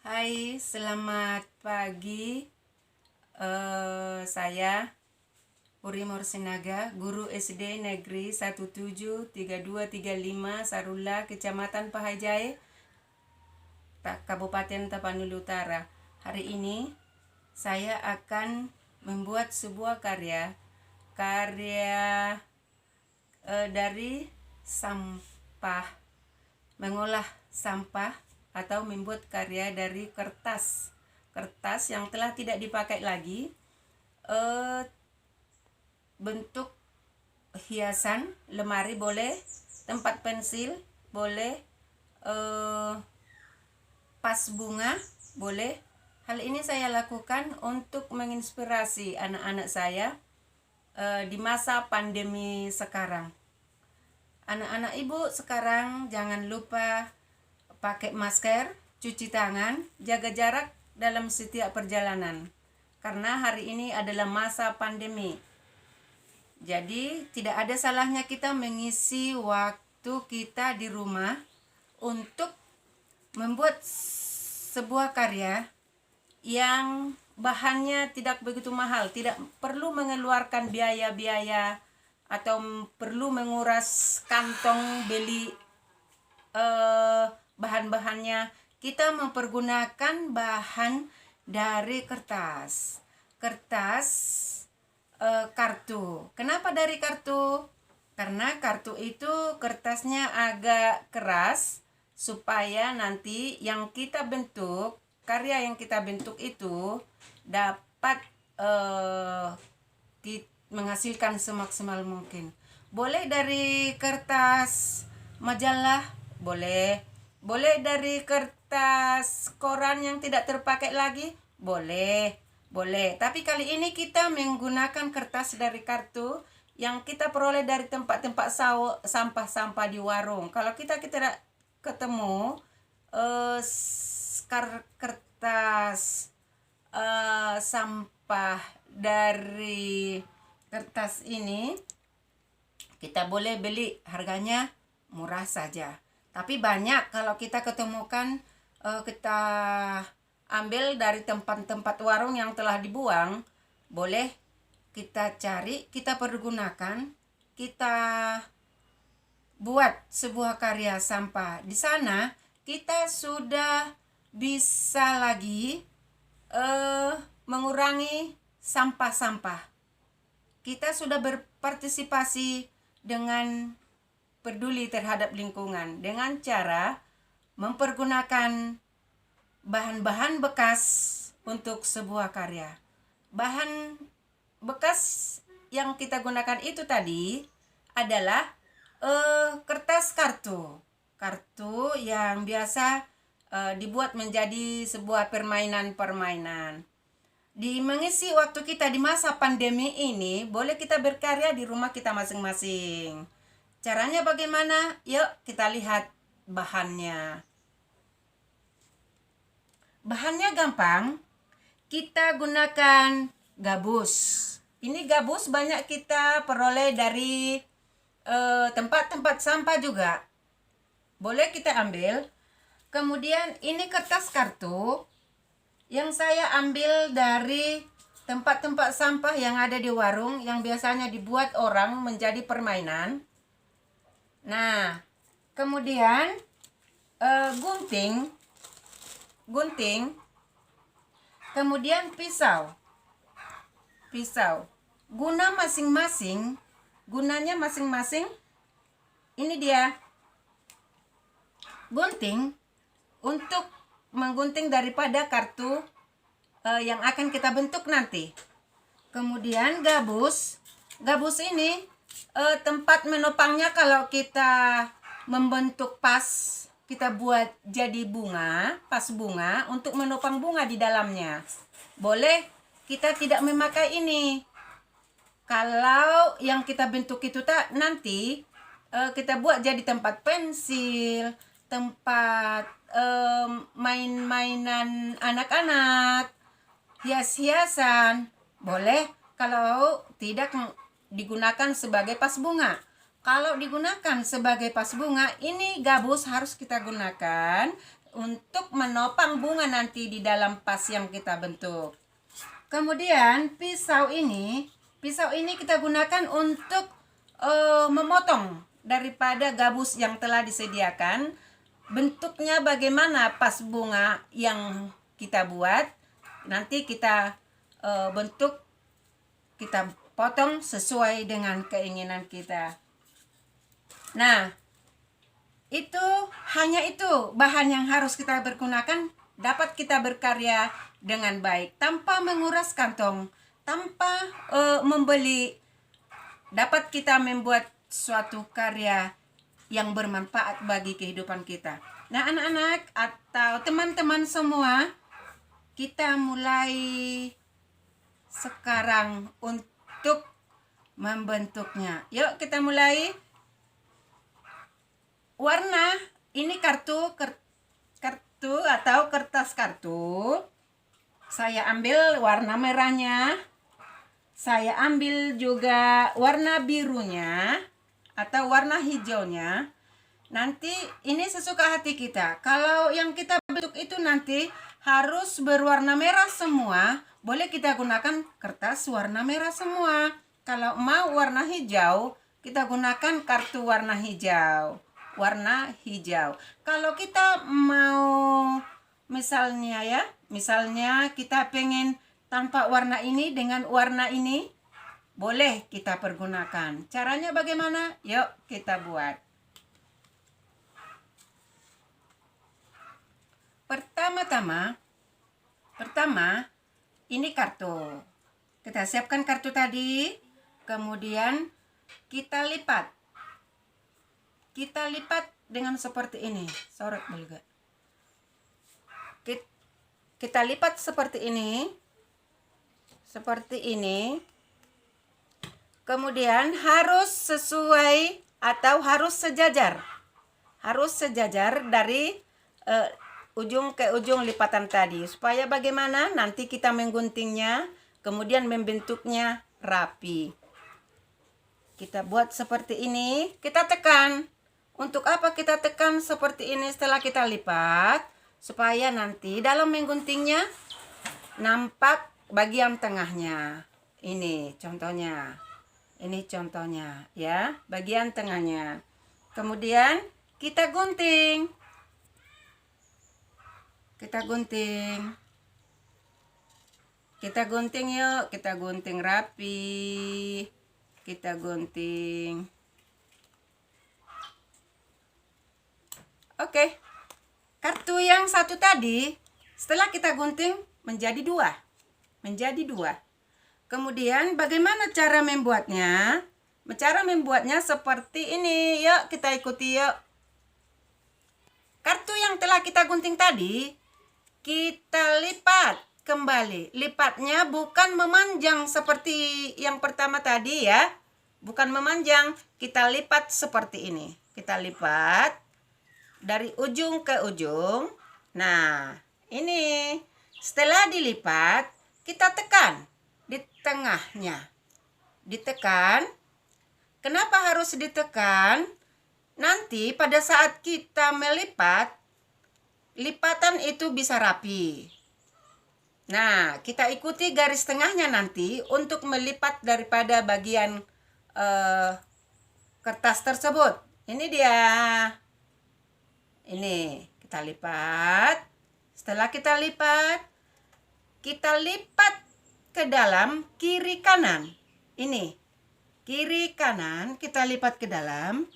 Hai, selamat pagi. Saya Uri Morsinaga, guru SD Negeri 173235 Sarula, Kecamatan Pahajai, Kabupaten Tapanuli Utara. Hari ini saya akan membuat sebuah karya dari sampah, mengolah sampah atau membuat karya dari kertas yang telah tidak dipakai lagi, bentuk hiasan lemari boleh, tempat pensil boleh, pas bunga boleh. Hal ini saya lakukan untuk menginspirasi anak-anak saya di masa pandemi sekarang. Anak-anak ibu sekarang jangan lupa pakai masker, cuci tangan, jaga jarak dalam setiap perjalanan. Karena hari ini adalah masa pandemi. Jadi tidak ada salahnya kita mengisi waktu kita di rumah untuk membuat sebuah karya yang bahannya tidak begitu mahal, tidak perlu mengeluarkan biaya-biaya atau perlu menguras kantong beli bahan-bahannya. Kita mempergunakan bahan dari kertas kartu. Kenapa dari kartu? Karena kartu itu kertasnya agak keras, supaya nanti yang kita bentuk, karya yang kita bentuk itu dapat menghasilkan semaksimal mungkin. Boleh dari kertas majalah, boleh dari kertas koran yang tidak terpakai lagi, boleh. Tapi kali ini kita menggunakan kertas dari kartu yang kita peroleh dari tempat-tempat sampah-sampah di warung. Kalau kita ketemu kertas sampah dari kertas ini, kita boleh beli, harganya murah saja. Tapi banyak kalau kita ketemukan, kita ambil dari tempat-tempat warung yang telah dibuang, boleh kita cari, kita pergunakan, kita buat sebuah karya sampah. Di sana kita sudah bisa lagi mengurangi sampah-sampah. Kita sudah berpartisipasi dengan peduli terhadap lingkungan dengan cara mempergunakan bahan-bahan bekas untuk sebuah karya. Bahan bekas yang kita gunakan itu tadi adalah kertas kartu yang biasa dibuat menjadi sebuah permainan. Di mengisi waktu kita di masa pandemi ini, boleh kita berkarya di rumah kita masing-masing. Caranya bagaimana? Yuk kita lihat bahannya. Bahannya gampang. Kita gunakan gabus. Ini gabus banyak kita peroleh dari tempat-tempat sampah juga. Boleh kita ambil. Kemudian ini kertas kartu yang saya ambil dari tempat-tempat sampah yang ada di warung, yang biasanya dibuat orang menjadi permainan. Nah, kemudian gunting, kemudian pisau. Gunanya masing-masing. Ini dia gunting untuk menggunting daripada kartu yang akan kita bentuk nanti. Kemudian gabus ini tempat menopangnya kalau kita membentuk pas, kita buat jadi bunga, pas bunga untuk menopang bunga di dalamnya. Boleh kita tidak memakai ini. Kalau yang kita bentuk itu nanti kita buat jadi tempat pensil, tempat main-mainan anak-anak, hias-hiasan. Boleh kalau tidak digunakan sebagai pas bunga. Kalau digunakan sebagai pas bunga, ini gabus harus kita gunakan untuk menopang bunga nanti di dalam vas yang kita bentuk. Kemudian pisau ini kita gunakan untuk memotong daripada gabus yang telah disediakan. Bentuknya bagaimana vas bunga yang kita buat, nanti kita bentuk, kita potong sesuai dengan keinginan kita. Nah, hanya itu bahan yang harus kita pergunakan, dapat kita berkarya dengan baik tanpa menguras kantong, tanpa membeli. Dapat kita membuat suatu karya yang bermanfaat bagi kehidupan kita. Nah, anak-anak atau teman-teman semua, kita mulai sekarang untuk membentuknya. Yuk kita mulai. Warna ini kartu atau kertas kartu. Saya ambil warna merahnya. Saya ambil juga warna birunya atau warna hijaunya. Nanti ini sesuka hati kita. Kalau yang kita bentuk itu nanti harus berwarna merah semua, boleh kita gunakan kertas warna merah semua. Kalau mau warna hijau, kita gunakan kartu warna hijau. Warna hijau. Kalau kita mau misalnya kita pengen tanpa warna ini dengan warna ini, boleh kita pergunakan. Caranya bagaimana? Yuk kita buat. Pertama ini kartu. Kita siapkan kartu tadi, kemudian kita lipat. Kita lipat dengan seperti ini. Sorot juga. Kita lipat seperti ini. Seperti ini. Kemudian harus sesuai atau harus sejajar. Harus sejajar dari ujung ke ujung lipatan tadi. Supaya bagaimana nanti kita mengguntingnya, kemudian membentuknya rapi. Kita buat seperti ini, kita tekan. Untuk apa kita tekan seperti ini setelah kita lipat? Supaya nanti dalam mengguntingnya nampak bagian tengahnya. Ini contohnya. Ini contohnya ya, bagian tengahnya. Kemudian kita gunting. Kita gunting. Kita gunting yuk, kita gunting rapi. Kita gunting. Oke. Kartu yang satu tadi setelah kita gunting menjadi dua. Kemudian bagaimana cara membuatnya? Cara membuatnya seperti ini. Yuk kita ikuti yuk. Kartu yang telah kita gunting tadi, kita lipat kembali. Lipatnya bukan memanjang seperti yang pertama tadi ya. Bukan memanjang, kita lipat seperti ini. Kita lipat dari ujung ke ujung. Nah, ini setelah dilipat, kita tekan di tengahnya. Ditekan. Kenapa harus ditekan? Nanti pada saat kita melipat, lipatan itu bisa rapi. Nah, kita ikuti garis tengahnya nanti untuk melipat daripada bagian kertas tersebut. Ini dia. Ini kita lipat. Setelah kita lipat ke dalam kiri kanan. Ini kiri kanan kita lipat ke dalam.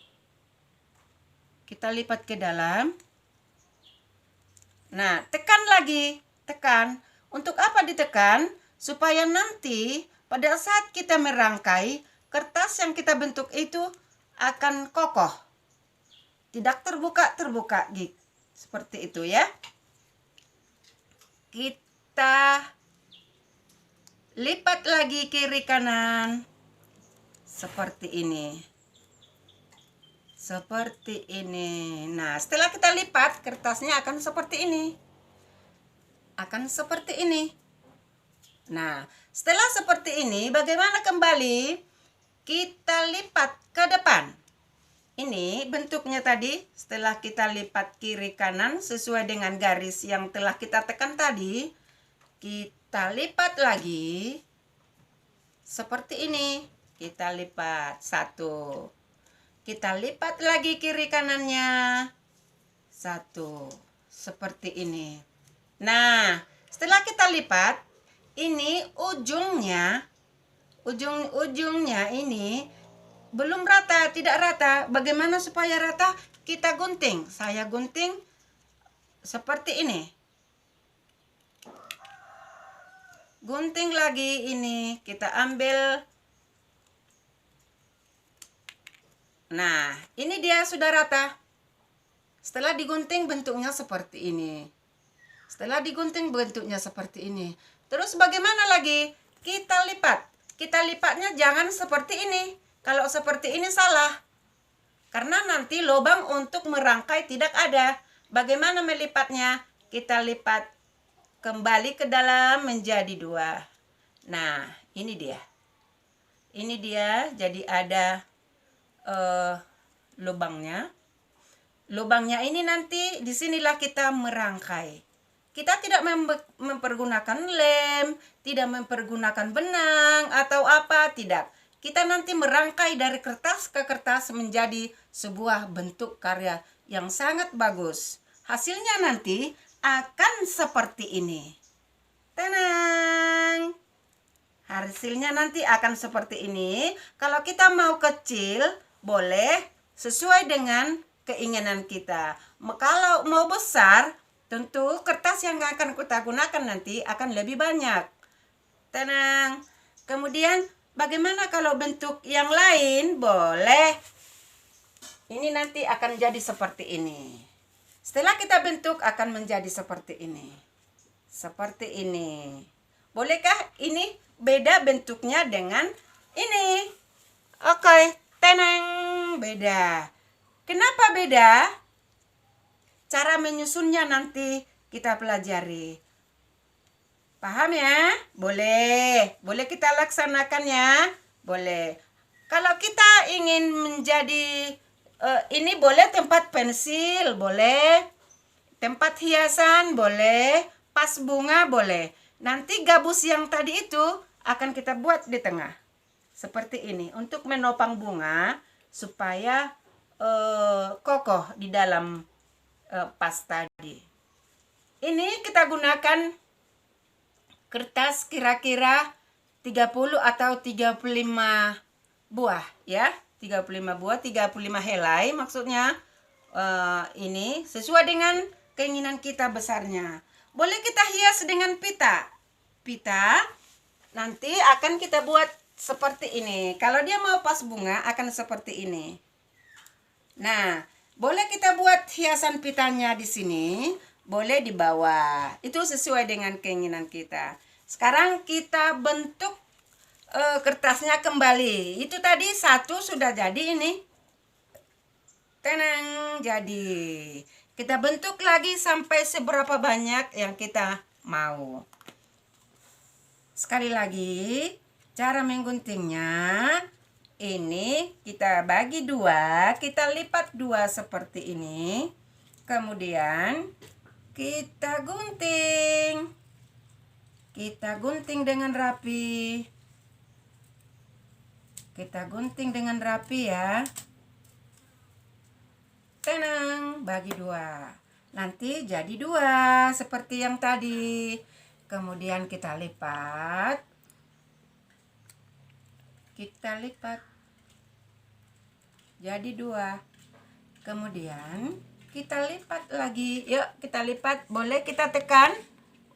Kita lipat ke dalam. Nah, tekan lagi, tekan. Untuk apa ditekan? Supaya nanti pada saat kita merangkai, kertas yang kita bentuk itu akan kokoh. Tidak terbuka gitu. Seperti itu ya. Kita lipat lagi kiri kanan. Seperti ini. Seperti ini. Nah, setelah kita lipat, kertasnya akan seperti ini. Akan seperti ini. Nah, setelah seperti ini, bagaimana kembali? Kita lipat ke depan. Ini bentuknya tadi, setelah kita lipat kiri kanan sesuai dengan garis yang telah kita tekan tadi, kita lipat lagi seperti ini. Kita lipat satu, kita lipat lagi kiri kanannya satu, seperti ini. Nah, setelah kita lipat, ini ujungnya ini belum rata, tidak rata. Bagaimana supaya rata? Kita gunting. Saya gunting seperti ini. Gunting lagi ini, kita ambil. Nah, ini dia sudah rata. Setelah digunting bentuknya seperti ini. Setelah digunting bentuknya seperti ini. Terus bagaimana lagi? Kita lipat. Kita lipatnya jangan seperti ini. Kalau seperti ini salah. Karena nanti lubang untuk merangkai tidak ada. Bagaimana melipatnya? Kita lipat kembali ke dalam menjadi dua. Nah, ini dia. Ini dia, jadi ada lubangnya. Lubangnya ini nanti disinilah kita merangkai. Kita tidak mempergunakan lem, tidak mempergunakan benang atau apa, tidak. Kita nanti merangkai dari kertas ke kertas menjadi sebuah bentuk karya yang sangat bagus. Hasilnya nanti akan seperti ini. Tenang. Hasilnya nanti akan seperti ini. Kalau kita mau kecil, boleh sesuai dengan keinginan kita. Kalau mau besar, tentu kertas yang akan kita gunakan nanti akan lebih banyak. Tenang. Kemudian bagaimana kalau bentuk yang lain? Boleh. Ini nanti akan jadi seperti ini. Setelah kita bentuk akan menjadi seperti ini. Seperti ini. Bolehkah ini beda bentuknya dengan ini? Oke, tenang, beda. Kenapa beda? Cara menyusunnya nanti kita pelajari. Paham ya? Boleh. Boleh kita laksanakan ya? Boleh. Kalau kita ingin menjadi ini boleh tempat pensil, boleh. Tempat hiasan, boleh. Pas bunga, boleh. Nanti gabus yang tadi itu akan kita buat di tengah. Seperti ini. Untuk menopang bunga supaya kokoh di dalam pas tadi. Ini kita gunakan kertas kira-kira 30 atau 35 buah ya. 35 buah, 35 helai maksudnya. Ini sesuai dengan keinginan kita besarnya. Boleh kita hias dengan pita. Pita nanti akan kita buat seperti ini. Kalau dia mau pas bunga akan seperti ini. Nah, boleh kita buat hiasan pitanya di sini, boleh di bawah. Itu sesuai dengan keinginan kita. Sekarang kita bentuk kertasnya kembali. Itu tadi satu sudah jadi ini. Tenang, jadi. Kita bentuk lagi sampai seberapa banyak yang kita mau. Sekali lagi, cara mengguntingnya. Ini kita bagi dua, kita lipat dua seperti ini. Kemudian kita gunting. Kita gunting dengan rapi. Kita gunting dengan rapi ya. Tenang, bagi dua. Nanti jadi dua seperti yang tadi. Kemudian kita lipat. Kita lipat. Jadi dua. Kemudian kita lipat lagi. Yuk kita lipat. Boleh kita tekan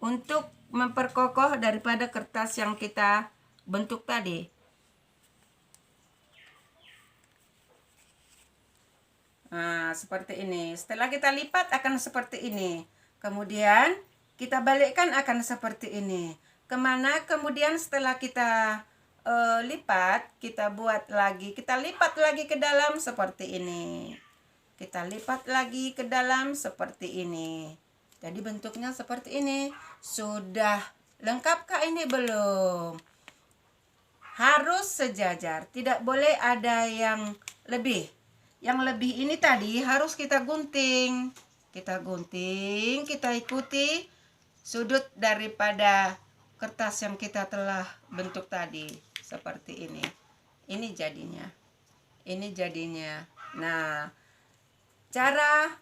untuk memperkokoh daripada kertas yang kita bentuk tadi. Nah, seperti ini. Setelah kita lipat akan seperti ini. Kemudian kita balikkan akan seperti ini. Kemana? Kemudian setelah kita lipat, kita buat lagi, kita lipat lagi ke dalam seperti ini. Kita lipat lagi ke dalam seperti ini. Jadi bentuknya seperti ini. Sudah lengkapkah ini? Belum. Harus sejajar, tidak boleh ada yang lebih. yang lebih ini tadi harus kita gunting. Kita gunting, kita ikuti sudut daripada kertas yang kita telah bentuk tadi. Seperti ini. Ini jadinya. Ini jadinya. Nah, cara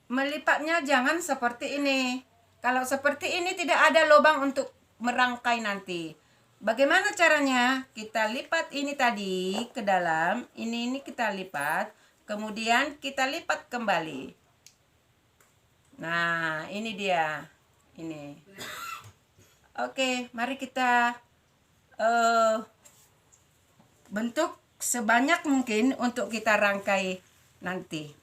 melipatnya jangan seperti ini. Kalau seperti ini tidak ada lubang untuk merangkai nanti. Bagaimana caranya? Kita lipat ini tadi ke dalam, ini kita lipat, kemudian kita lipat kembali. Nah, ini dia. Ini. Oke, mari kita bentuk sebanyak mungkin untuk kita rangkai nanti.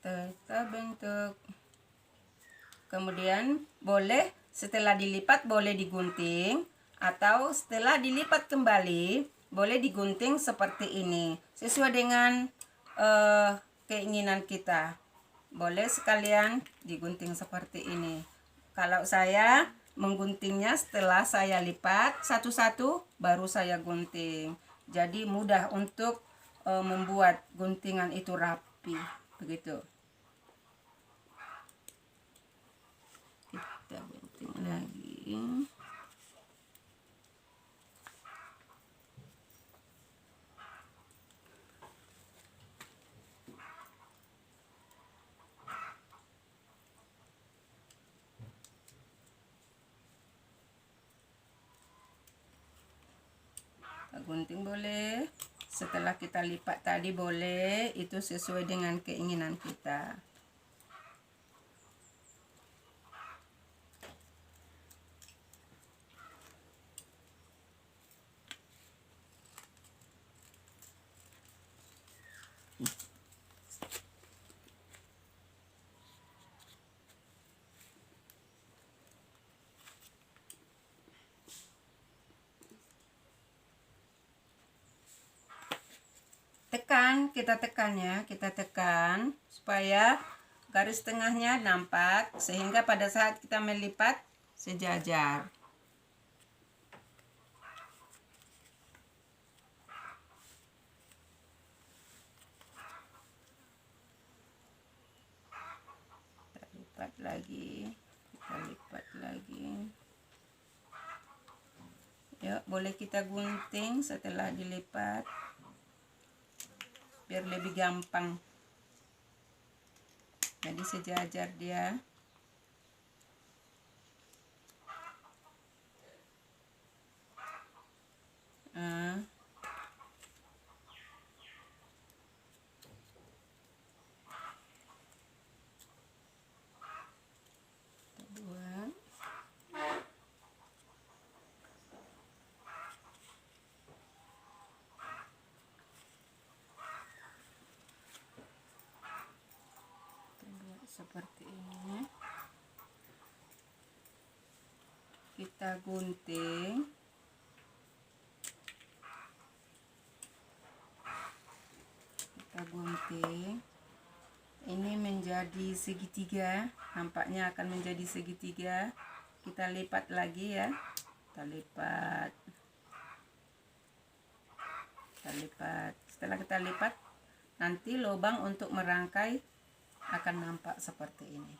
Kita bentuk, kemudian boleh setelah dilipat boleh digunting, atau setelah dilipat kembali boleh digunting seperti ini sesuai dengan keinginan kita. Boleh sekalian digunting seperti ini. Kalau saya mengguntingnya setelah saya lipat satu-satu baru saya gunting, jadi mudah untuk membuat guntingan itu rapi begitu. Kita gunting lagi. Kita gunting boleh. Setelah kita lipat tadi boleh, itu sesuai dengan keinginan kita. Kita tekan ya, kita tekan supaya garis tengahnya nampak, sehingga pada saat kita melipat sejajar. Kita lipat lagi, kita lipat lagi. Ya, boleh kita gunting setelah dilipat biar lebih gampang, jadi sejajar dia. Buat seperti ini, kita gunting, ini menjadi segitiga, nampaknya akan menjadi segitiga. Kita lipat lagi ya, kita lipat. Setelah kita lipat, nanti lubang untuk merangkai akan nampak seperti ini.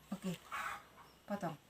Oke, potong.